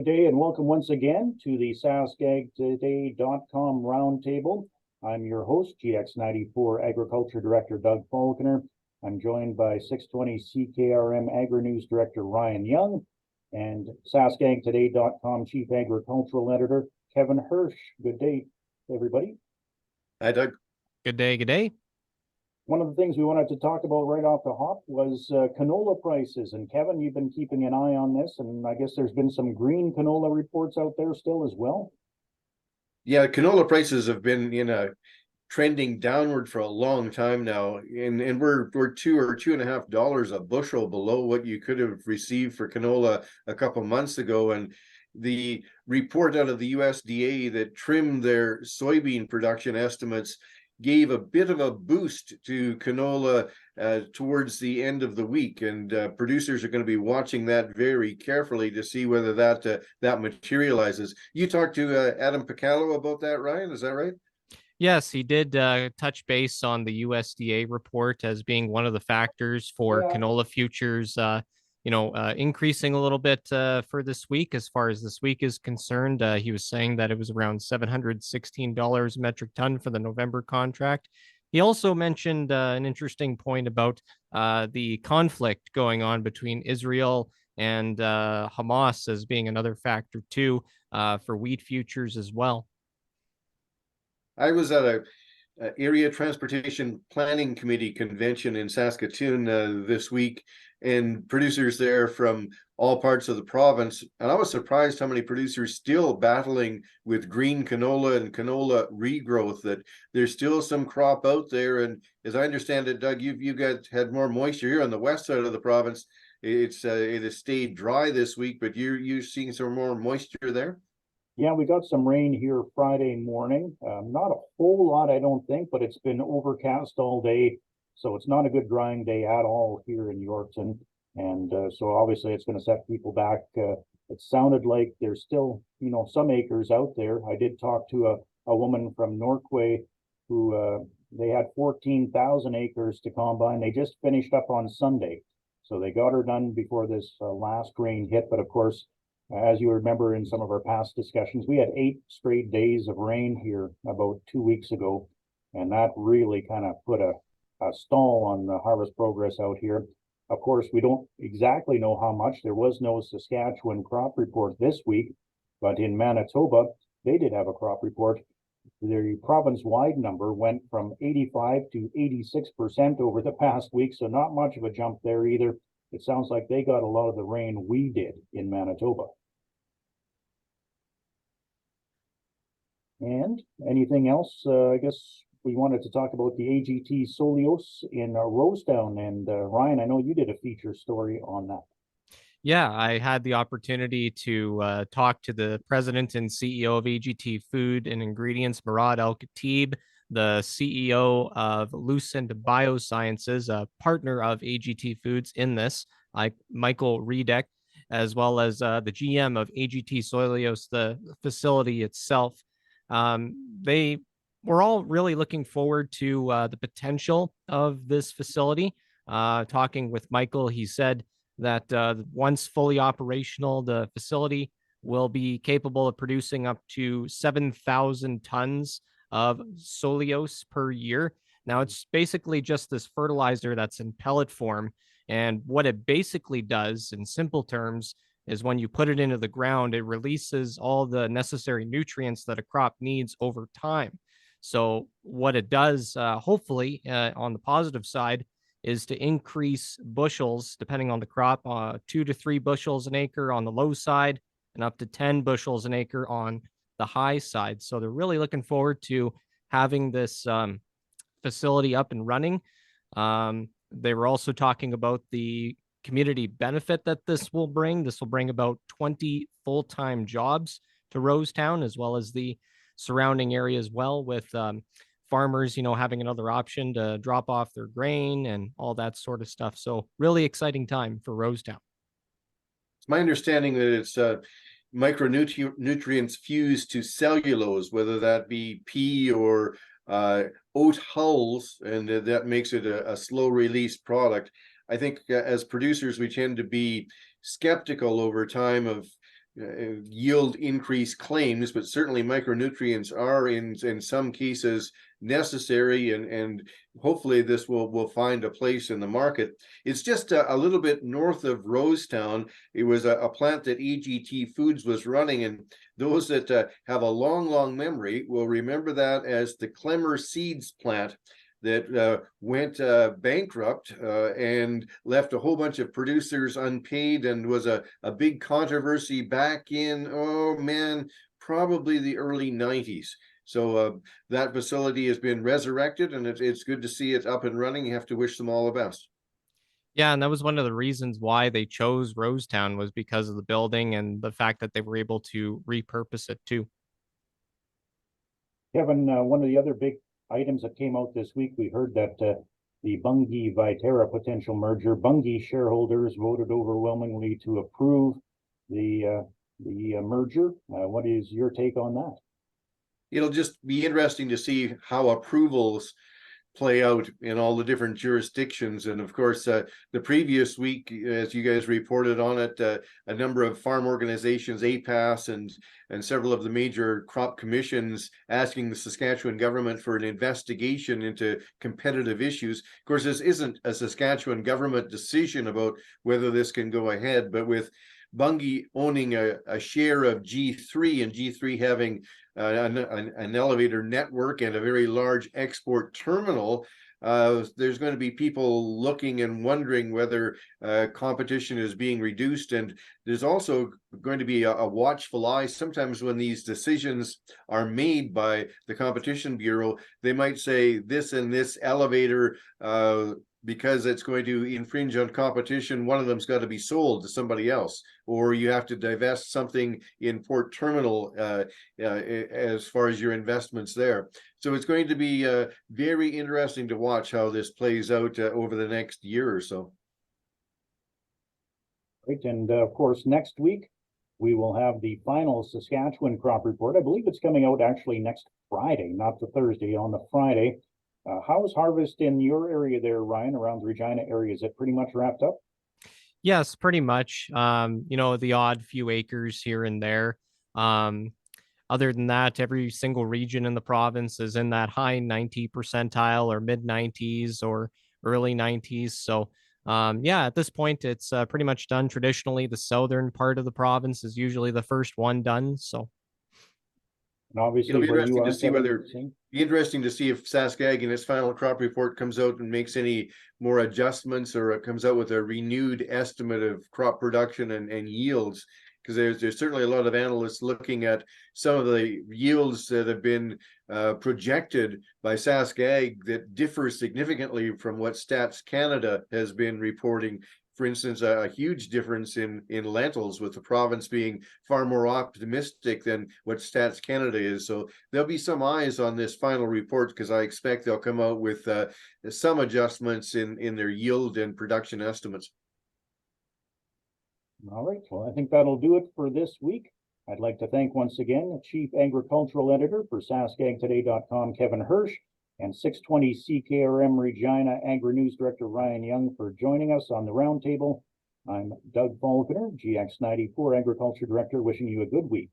Good day and welcome once again to the SaskAgToday.com Roundtable. I'm your host, GX94 Agriculture Director Doug Falconer. I'm joined by 620 CKRM AgriNews Director Ryan Young and SaskAgToday.com Chief Agricultural Editor Kevin Hursh. Good day, everybody. Hi, Doug. Good day, good day. One of the things we wanted to talk about right off the hop was canola prices. And Kevin, you've been keeping an eye on this, and I guess there's been some green canola reports out there still as well. Yeah, canola prices have been trending downward for a long time now, and we're $2 or $2.50 a bushel below what you could have received for canola a couple months ago. And the report out of the USDA that trimmed their soybean production estimates gave a bit of a boost to canola towards the end of the week, and producers are going to be watching that very carefully to see whether that materializes. You talked to Adam Picallo about that, Ryan, is that right? Yes, he did touch base on the USDA report as being one of the factors for canola futures increasing a little bit for this week. As far as this week is concerned, he was saying that it was around $716 a metric ton for the November contract. He also mentioned an interesting point about the conflict going on between Israel and Hamas as being another factor too for wheat futures as well. I was at a Area Transportation Planning Committee convention in Saskatoon this week, and producers there from all parts of the province. And I was surprised how many producers still battling with green canola and canola regrowth, that there's still some crop out there. And as I understand it, Doug, you had more moisture here on the west side of the province. It has stayed dry this week, but you're seeing some more moisture there? Yeah, we got some rain here Friday morning. Not a whole lot, I don't think, but it's been overcast all day. So it's not a good drying day at all here in Yorkton. And so obviously it's going to set people back. It sounded like there's still, some acres out there. I did talk to a woman from Norquay who they had 14,000 acres to combine. They just finished up on Sunday. So they got her done before this last rain hit. But of course, as you remember in some of our past discussions, we had 8 straight days of rain here about 2 weeks ago, and that really kind of put a stall on the harvest progress out here. Of course, we don't exactly know how much. There was no Saskatchewan crop report this week, but in Manitoba, they did have a crop report. The province-wide number went from 85 to 86% over the past week, so not much of a jump there either. It sounds like they got a lot of the rain we did in Manitoba. And anything else? I guess we wanted to talk about the AGT Soileos in Rosetown. And Ryan, I know you did a feature story on that. Yeah, I had the opportunity to talk to the president and CEO of AGT Food and Ingredients, Murad Al-Khatib, the CEO of Lucent Biosciences, a partner of AGT Foods in this, Michael Riedek, as well as the GM of AGT Soileos, the facility itself. They were all really looking forward to the potential of this facility. Talking with Michael, he said that once fully operational, the facility will be capable of producing up to 7,000 tons of Soileos per year. Now, it's basically just this fertilizer that's in pellet form. And what it basically does, in simple terms, is when you put it into the ground, it releases all the necessary nutrients that a crop needs over time. So what it does, hopefully, on the positive side, is to increase bushels, depending on the crop, 2 to 3 bushels an acre on the low side and up to 10 bushels an acre on the high side. So they're really looking forward to having this facility up and running. They were also talking about the community benefit that this will bring. This will bring about 20 full-time jobs to Rosetown, as well as the surrounding area as well, with farmers, having another option to drop off their grain and all that sort of stuff. So really exciting time for Rosetown. It's my understanding that it's micronutrients fused to cellulose, whether that be pea or oat hulls, and that makes it a slow release product. I think as producers, we tend to be skeptical over time of yield increase claims, but certainly micronutrients are in some cases necessary, and hopefully this will find a place in the market. It's just a little bit north of Rosetown. It was a plant that AGT Foods was running, and those that have a long memory will remember that as the Clemmer Seeds plant that went bankrupt and left a whole bunch of producers unpaid, and was a big controversy back in, oh man, probably the early 90s. So that facility has been resurrected, and it's good to see it up and running. You have to wish them all the best. Yeah, and that was one of the reasons why they chose Rosetown, was because of the building and the fact that they were able to repurpose it too. Kevin, one of the other big items that came out this week, we heard that the Bunge Viterra potential merger, Bunge shareholders voted overwhelmingly to approve the merger. What is your take on that? It'll just be interesting to see how approvals play out in all the different jurisdictions. And of course, the previous week, as you guys reported on it, a number of farm organizations, APAS and several of the major crop commissions, asking the Saskatchewan government for an investigation into competitive issues. Of course, this isn't a Saskatchewan government decision about whether this can go ahead, but with Bunge owning a share of G3, and G3 having an elevator network and a very large export terminal, there's going to be people looking and wondering whether competition is being reduced. And there's also going to be a watchful eye. Sometimes when these decisions are made by the Competition Bureau, they might say this and this elevator, because it's going to infringe on competition, one of them's got to be sold to somebody else, or you have to divest something in port terminal as far as your investments there. So it's going to be very interesting to watch how this plays out over the next year or so. Right, and of course, next week we will have the final Saskatchewan crop report. I believe it's coming out actually next Friday, not the Thursday, on the Friday. How's harvest in your area there, Ryan, around the Regina area? Is it pretty much wrapped up? Yes, pretty much. The odd few acres here and there. Other than that, every single region in the province is in that high 90 percentile or mid 90s or early 90s. So, at this point, it's pretty much done. Traditionally, the southern part of the province is usually the first one done. So, and obviously, it'll be where you interesting are, to see whether be interesting to see if Saskag in its final crop report comes out and makes any more adjustments, or it comes out with a renewed estimate of crop production and yields, because there's certainly a lot of analysts looking at some of the yields that have been projected by Saskag that differ significantly from what Stats Canada has been reporting. For instance, a huge difference in lentils, with the province being far more optimistic than what Stats Canada is. So there'll be some eyes on this final report, because I expect they'll come out with some adjustments in their yield and production estimates. All right, well, I think that'll do it for this week. I'd like to thank once again Chief Agricultural Editor for SaskAgToday.com, Kevin Hursh, and 620 CKRM Regina AgriNews Director Ryan Young for joining us on the Roundtable. I'm Doug Falconer, GX94 Agriculture Director, wishing you a good week.